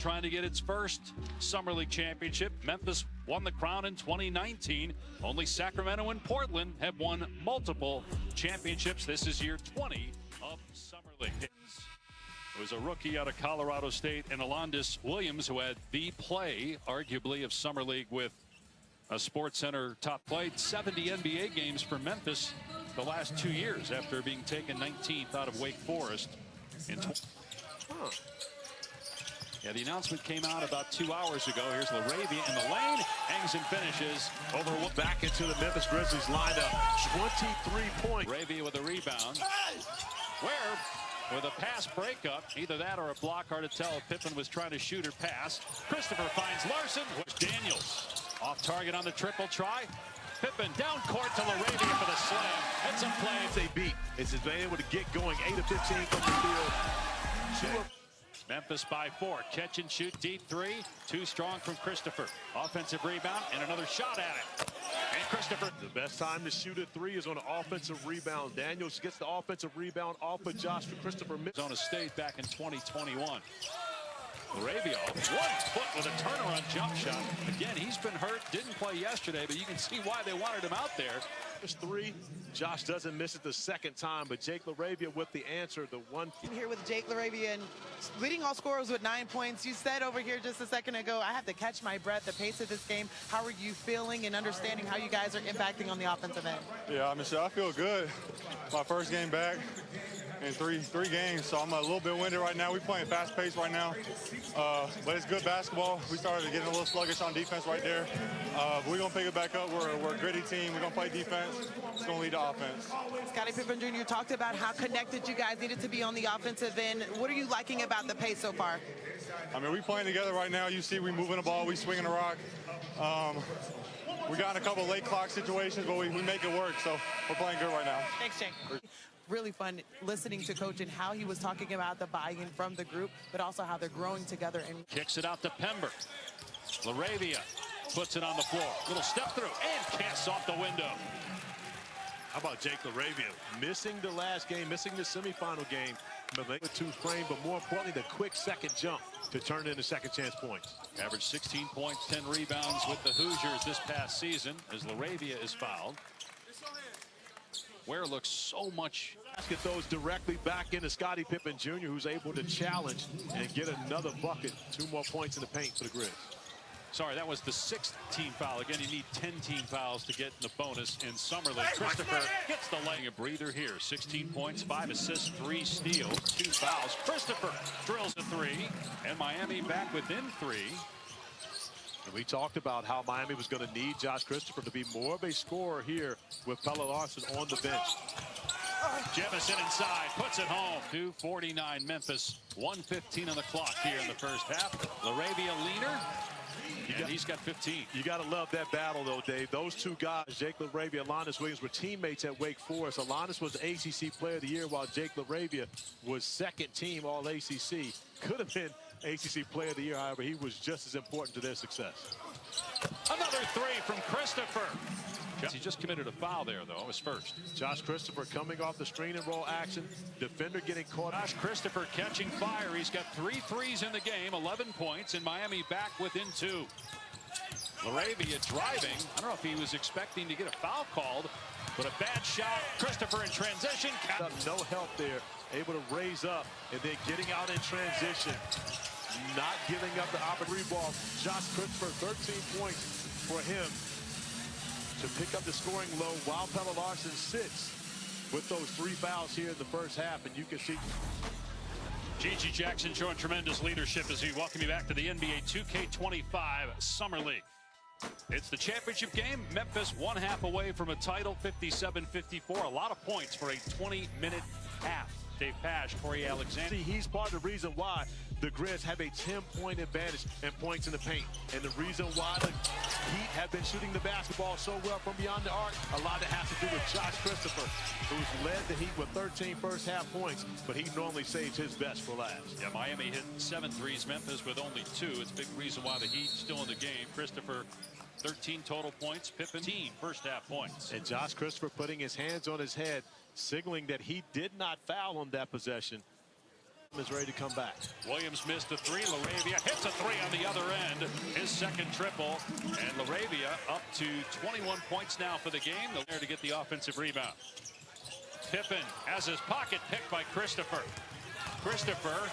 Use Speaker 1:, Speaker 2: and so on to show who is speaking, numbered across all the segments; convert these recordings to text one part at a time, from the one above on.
Speaker 1: Trying to get its first Summer League championship. Memphis won the crown in 2019. Only Sacramento and Portland have won multiple championships. This is year 20 of Summer League. It was a rookie out of Colorado State, and Alondis Williams, who had the play, arguably, of Summer League with a SportsCenter top play. 70 NBA games for Memphis the last 2 years after being taken 19th out of Wake Forest. Yeah, the announcement came out about 2 hours ago. Here's LaRavia in the lane, hangs and finishes over.
Speaker 2: Back into the Memphis Grizzlies lineup. 23 points.
Speaker 1: LaRavia with a rebound. Where, with a pass breakup, either that or a block, hard to tell if Pippen was trying to shoot or pass. Christopher finds Larson. Daniels off target on the triple try. Pippen down court to LaRavia for the slam. And some plays
Speaker 2: they beat. It's been able to get going 8 of 15 from the field.
Speaker 1: Memphis by 4. Catch and shoot deep 3. Too strong from Christopher. Offensive rebound and another shot at it. And Christopher.
Speaker 2: The best time to shoot a 3 is on an offensive rebound. Daniels gets the offensive rebound off of Josh for Christopher.
Speaker 1: Arizona State back in 2021. LaRavia, 1 foot with a turnaround jump shot. Again, he's been hurt, didn't play yesterday, but you can see why they wanted him out there.
Speaker 2: There's 3. Josh doesn't miss it the second time, but Jake LaRavia with the answer, the one.
Speaker 3: Here with Jake LaRavia, and leading all scorers with 9 points. You said over here just a second ago, I have to catch my breath, the pace of this game. How are you feeling and understanding how you guys are impacting on the offensive end?
Speaker 4: Yeah, I mean, I feel good. My first game back in three games, so I'm a little bit winded right now. We're playing fast pace right now, but it's good basketball. We started getting a little sluggish on defense right there, but we're gonna pick it back up. We're a gritty team. We're gonna play defense. It's gonna lead to offense.
Speaker 3: Scottie Pippen Jr. talked about how connected you guys needed to be on the offensive end. What are you liking about the pace so far?
Speaker 4: I mean, we playing together right now. You see, we moving the ball, we swinging the rock. We got in a couple late clock situations, but we make it work. So we're playing good right now.
Speaker 3: Thanks, Jake. Really fun listening to Coach and how he was talking about the buy-in from the group, but also how they're growing together. And
Speaker 1: kicks it out to Pember. LaRavia puts it on the floor. Little step through and casts off the window.
Speaker 2: How about Jake LaRavia? Missing the last game, missing the semifinal game. With 2 frame, but more importantly, the quick second jump to turn into second chance points.
Speaker 1: Averaged 16 points, 10 rebounds with the Hoosiers this past season as LaRavia is fouled. Ware looks so much.
Speaker 2: Get those directly back into Scottie Pippen Jr., who's able to challenge and get another bucket. 2 more points in the paint for the Grizz.
Speaker 1: Sorry, that was the 6th team foul. Again, you need 10 team fouls to get in the bonus in Summer League. Christopher gets the laying a breather here. 16 points, 5 assists, 3 steals, 2 fouls. Christopher drills a 3, and Miami back within 3.
Speaker 2: And we talked about how Miami was going to need Josh Christopher to be more of a scorer here with Pelle Larsson on the bench.
Speaker 1: Jefferson inside, puts it home. 2:49 Memphis, 1:15 on the clock here in the first half. LaRavia leaner, and he's got 15.
Speaker 2: You got to love that battle, though, Dave. Those 2 guys, Jake LaRavia, Alondis Williams, were teammates at Wake Forest. Alondis was the ACC Player of the Year, while Jake LaRavia was second team All-ACC. Could have been ACC Player of the Year, however, he was just as important to their success.
Speaker 1: Another 3 from Christopher. He just committed a foul there, though, his first.
Speaker 2: Josh Christopher coming off the screen and roll action. Defender getting caught.
Speaker 1: Josh Christopher catching fire. He's got 3 threes in the game, 11 points, and Miami back within 2. LaRavia driving. I don't know if he was expecting to get a foul called, but a bad shot. Christopher in transition.
Speaker 2: No help there. Able to raise up and then getting out in transition. Not giving up the opportunity ball. Josh Christopher, 13 points for him to pick up the scoring low while Pelle Larsson sits with those 3 fouls here in the first half. And you can see
Speaker 1: Gigi Jackson showing tremendous leadership as we welcome you back to the NBA 2K25 Summer League. It's the championship game. Memphis 1 half away from a title, 57-54. A lot of points for a 20-minute half. Dave Pash, Corey Alexander.
Speaker 2: See, he's part of the reason why the Grizz have a 10-point advantage and points in the paint. And the reason why the Heat have been shooting the basketball so well from beyond the arc, a lot of it has to do with Josh Christopher, who's led the Heat with 13 first half points, but he normally saves his best for last.
Speaker 1: Yeah, Miami hit 7 threes, Memphis with only 2. It's a big reason why the Heat still in the game. Christopher, 13 total points, Pippen, 15 first half points.
Speaker 2: And Josh Christopher putting his hands on his head, signaling that he did not foul on that possession. Is ready to come back.
Speaker 1: Williams missed a three. LaRavia hits a three on the other end. His second triple. And LaRavia up to 21 points now for the game. They're there to get the offensive rebound. Pippen has his pocket picked by Christopher. Christopher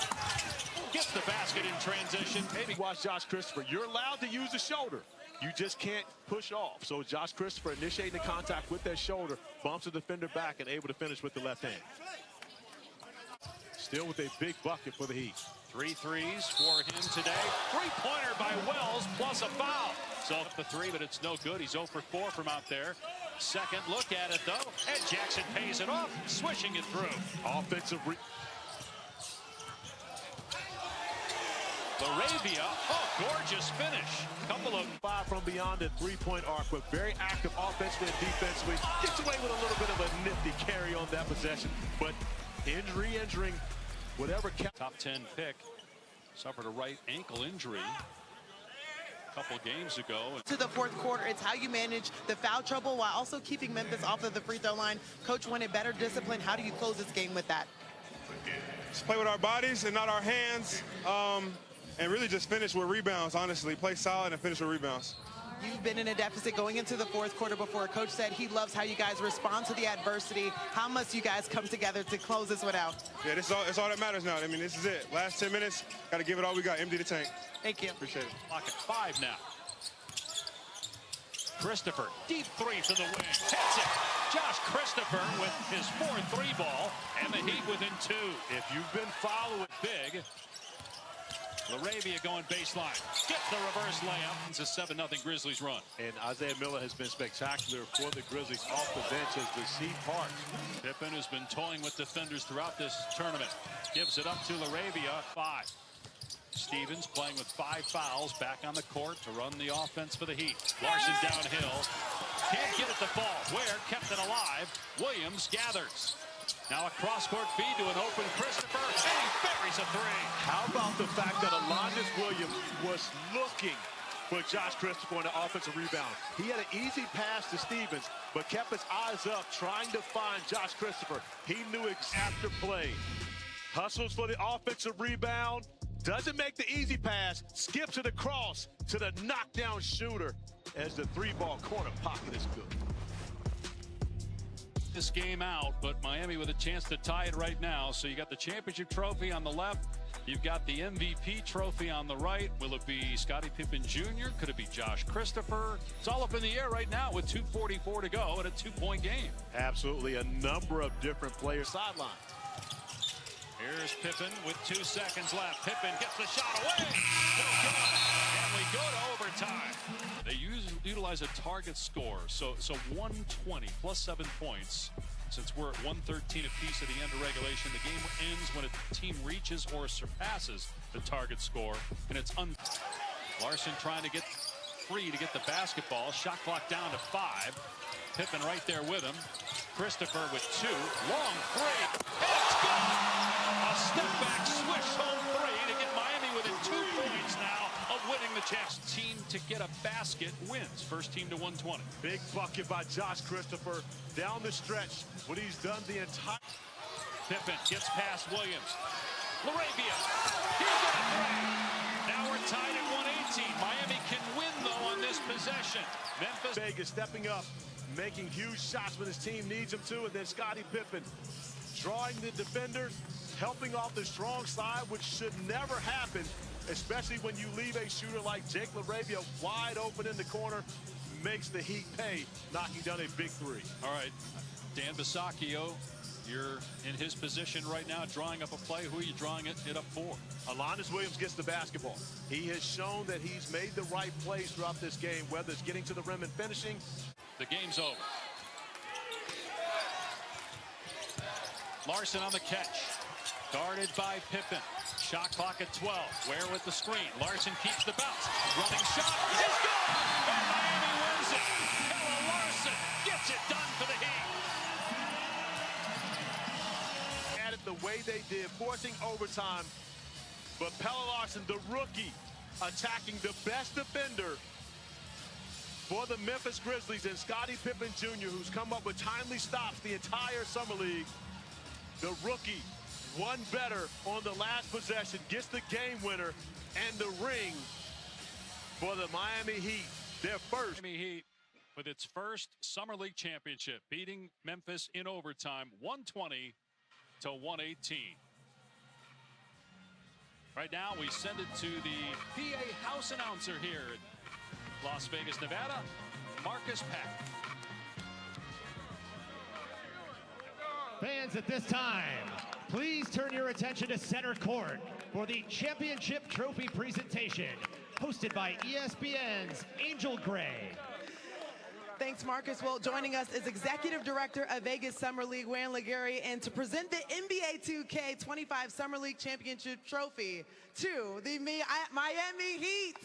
Speaker 1: gets the basket in transition.
Speaker 2: Maybe watch Josh Christopher. You're allowed to use the shoulder. You just can't push off. So Josh Christopher initiating the contact with that shoulder, bumps the defender back and able to finish with the left hand. Still with a big bucket for the Heat.
Speaker 1: 3 threes for him today. Three-pointer by Wells plus a foul. So up the three, but it's no good. He's 0 for 4 from out there. Second look at it, though. And Jackson pays it off, swishing it through.
Speaker 2: Offensive
Speaker 1: LaRavia, gorgeous finish. Couple of
Speaker 2: 5 from beyond the three-point arc, but very active offensively and defensively. Gets away with a little bit of a nifty carry on that possession, but injuring whatever.
Speaker 1: Top 10 pick suffered a right ankle injury a couple games ago.
Speaker 3: To the fourth quarter, it's how you manage the foul trouble while also keeping Memphis off of the free throw line. Coach wanted better discipline. How do you close this game with that?
Speaker 4: Just play with our bodies and not our hands, and really just finish with rebounds, honestly. Play solid and finish with rebounds.
Speaker 3: You've been in a deficit going into the fourth quarter before. Coach said he loves how you guys respond to the adversity. How must you guys come together to close this one out?
Speaker 4: Yeah, it's all that matters now. I mean, this is it. Last 10 minutes, got to give it all we got. Empty the tank.
Speaker 3: Thank you.
Speaker 4: Appreciate it.
Speaker 1: Clock at 5 now. Christopher, deep three from the wing. Hits it. Josh Christopher with his 4-3 ball, and the Heat within 2.
Speaker 2: If you've been following
Speaker 1: Big. LaRavia going baseline. Gets the reverse layup. It's a 7-0 Grizzlies run.
Speaker 2: and Isaiah Miller has been spectacular for the Grizzlies off the bench as the seat parts.
Speaker 1: Pippen has been toying with defenders throughout this tournament. Gives it up to LaRavia. 5. Stevens playing with 5 fouls back on the court to run the offense for the Heat. Larson downhill. Can't get it to fall. Ware kept it alive. Williams gathers. Now a cross-court feed to an open Christopher, and he buries a 3.
Speaker 2: How about the fact that Alondes Williams was looking for Josh Christopher on the offensive rebound? He had an easy pass to Stevens, but kept his eyes up trying to find Josh Christopher. He knew after play. Hustles for the offensive rebound. Doesn't make the easy pass. Skips it across to the knockdown shooter as the 3-ball corner pocket is good.
Speaker 1: This game out, but Miami with a chance to tie it right now. So you got the championship trophy on the left. You've got the MVP trophy on the right. Will it be Scottie Pippen Jr.? Could it be Josh Christopher? It's all up in the air right now with 2:44 to go and a 2-point game.
Speaker 2: Absolutely, a number of different players sideline.
Speaker 1: Here's Pippen with 2 seconds left. Pippen gets the shot away. No good. And we go to overtime. They utilize a target score, so 120 plus 7 points. Since we're at 113 apiece at the end of regulation, the game ends when a team reaches or surpasses the target score, and it's Larson trying to get free to get the basketball. Shot clock down to 5. Pippen right there with him. Christopher with 2. Long 3. And it's good! A step back swish home 3 to get Miami within 2 points now of winning the chance. Team to get a basket wins. First team to 120.
Speaker 2: Big bucket by Josh Christopher down the stretch. What he's done the entire.
Speaker 1: Pippen gets past Williams. LaRavia. He's got 3. Now we're tied at 118. Miami can win though on this possession. Memphis.
Speaker 2: Vegas stepping up, making huge shots when his team needs him to, and then Scottie Pippen drawing the defenders, helping off the strong side, which should never happen, especially when you leave a shooter like Jake LaRavia wide open in the corner, makes the Heat pay, knocking down a big 3.
Speaker 1: All right, Dan Bisacchio, you're in his position right now, drawing up a play. Who are you drawing it up for?
Speaker 2: Alondes Williams gets the basketball. He has shown that he's made the right plays throughout this game, whether it's getting to the rim and finishing.
Speaker 1: The game's over. Larson on the catch. Guarded by Pippen. Shot clock at 12. Ware with the screen. Larson keeps the bounce. Running shot is good! And Miami wins it. Kellen Larson gets it done for the Heat.
Speaker 2: At it the way they did, forcing overtime. But Pelle Larsson, the rookie, attacking the best defender for the Memphis Grizzlies, and Scottie Pippen Jr., who's come up with timely stops the entire summer league. The rookie one better on the last possession, gets the game winner and the ring for the Miami Heat. Their first.
Speaker 1: Miami Heat with its first Summer League championship, beating Memphis in overtime, 120 to 118. Right now, we send it to the PA house announcer here in Las Vegas, Nevada, Marcus Pack.
Speaker 5: Fans, at this time, please turn your attention to center court for the championship trophy presentation, hosted by ESPN's Angel Gray.
Speaker 3: Thanks, Marcus. Well, joining us is Executive Director of Vegas Summer League, Warren Legary, and to present the NBA 2K25 Summer League Championship Trophy to the Miami Heat.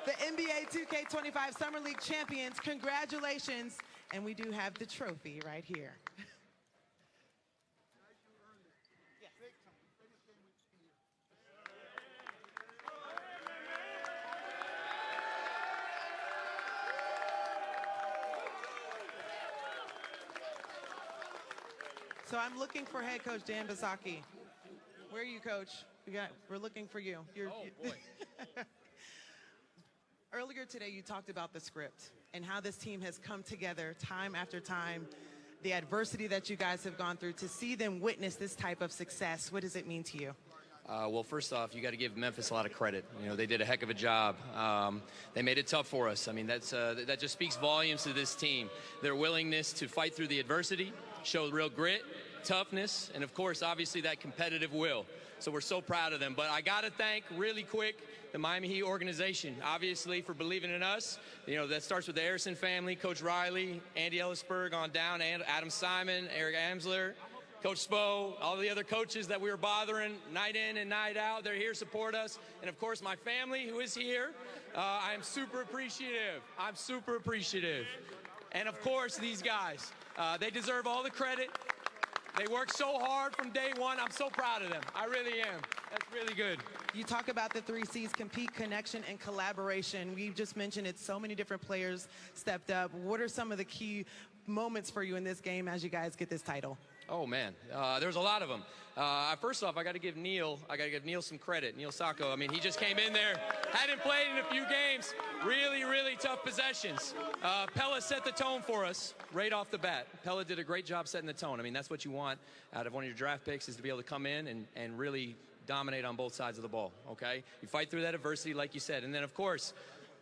Speaker 3: The NBA 2K25 Summer League champions, congratulations. And we do have the trophy right here. So I'm looking for head coach Dan Basaki. Where are you, coach? We're looking for you.
Speaker 1: Boy.
Speaker 3: Earlier today, you talked about the script and how this team has come together time after time, the adversity that you guys have gone through. To see them witness this type of success, what does it mean to you?
Speaker 6: Well, first off, you got to give Memphis a lot of credit. You know, they did a heck of a job. They made it tough for us. I mean, that just speaks volumes to this team. Their willingness to fight through the adversity, show real grit, toughness, and of course, obviously, that competitive will. So we're so proud of them. But I got to thank, really quick, the Miami Heat organization, obviously, for believing in us. You know, that starts with the Harrison family, Coach Riley, Andy Ellisberg on down, and Adam Simon, Eric Amsler, Coach Spo, all the other coaches that we were bothering night in and night out. They're here to support us. And, of course, my family, who is here. I am super appreciative. I'm super appreciative. And, of course, these guys. They deserve all the credit. They worked so hard from day one. I'm so proud of them. I really am. That's really good.
Speaker 3: You talk about the 3 C's: compete, connection, and collaboration. We just mentioned it. So many different players stepped up. What are some of the key moments for you in this game as you guys get this title?
Speaker 6: Oh, man. There's a lot of them. First off, I got to give Neil some credit. Neil Sacco. I mean, he just came in there, hadn't played in a few games. Really, really tough possessions. Pella set the tone for us right off the bat. Pella did a great job setting the tone. I mean, that's what you want out of one of your draft picks, is to be able to come in and really dominate on both sides of the ball, okay? You fight through that adversity, like you said. And then, of course,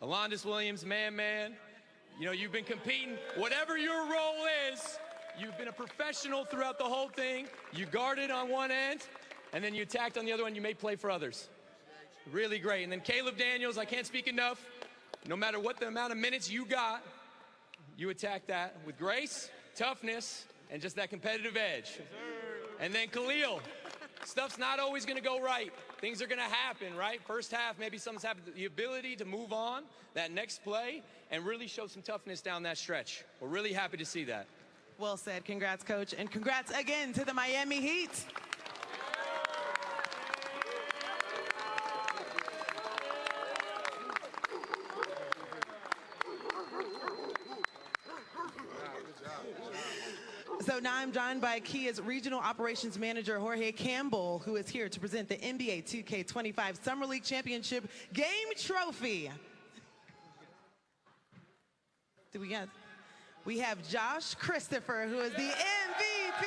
Speaker 6: Alondas Williams, man. You know, you've been competing. Whatever your role is, you've been a professional throughout the whole thing. You guarded on one end, and then you attacked on the other one. You made play for others. Really great. And then Caleb Daniels, I can't speak enough. No matter what the amount of minutes you got, you attacked that with grace, toughness, and just that competitive edge. And then Khalil, stuff's not always going to go right. Things are going to happen, right? First half, maybe something's happened. The ability to move on that next play and really show some toughness down that stretch. We're really happy to see that.
Speaker 3: Well said. Congrats, Coach. And congrats again to the Miami Heat. So now I'm joined by Kia's Regional Operations Manager, Jorge Campbell, who is here to present the NBA 2K25 Summer League Championship Game Trophy. We have JoshChristopher, who is the MVP.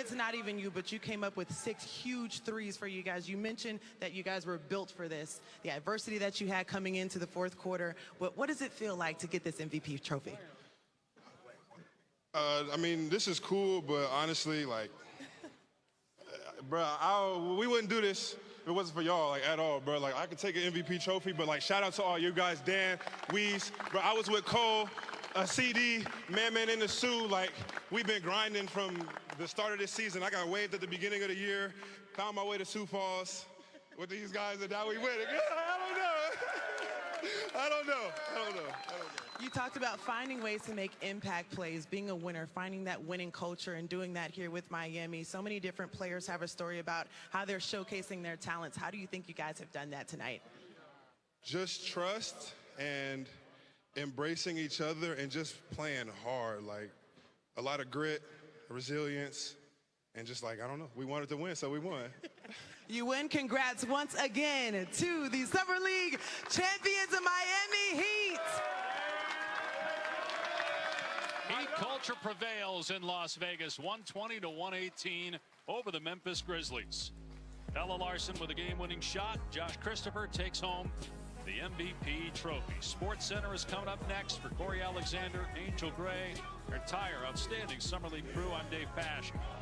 Speaker 3: It's not even you, but you came up with 6 huge threes for you guys. You mentioned that you guys were built for this, the adversity that you had coming into the fourth quarter. What does it feel like to get this MVP trophy?
Speaker 7: I mean, this is cool, but honestly, like, bro, we wouldn't do this if it wasn't for y'all, like, at all, bro. Like, I could take an MVP trophy, but, like, shout out to all you guys, Dan, Weez. Bro, I was with Cole. a CD, man in the suit. Like, we've been grinding from the start of this season. I got waived at the beginning of the year, found my way to Sioux Falls with these guys, and now we win. I don't know.
Speaker 3: You talked about finding ways to make impact plays, being a winner, finding that winning culture, and doing that here with Miami. So many different players have a story about how they're showcasing their talents. How do you think you guys have done that tonight?
Speaker 7: Just trust and embracing each other and just playing hard. Like, a lot of grit, resilience, and just like, I don't know, we wanted to win, so we won.
Speaker 3: You win. Congrats once again to the Summer League champions of Miami Heat.
Speaker 1: Heat culture prevails in Las Vegas, 120 to 118 over the Memphis Grizzlies. Ella Larson with a game-winning shot. JoshChristopher takes home the MVP trophy. Sports Center is coming up next for Corey Alexander, Angel Gray, our entire outstanding Summer League crew. I'm Dave Pash.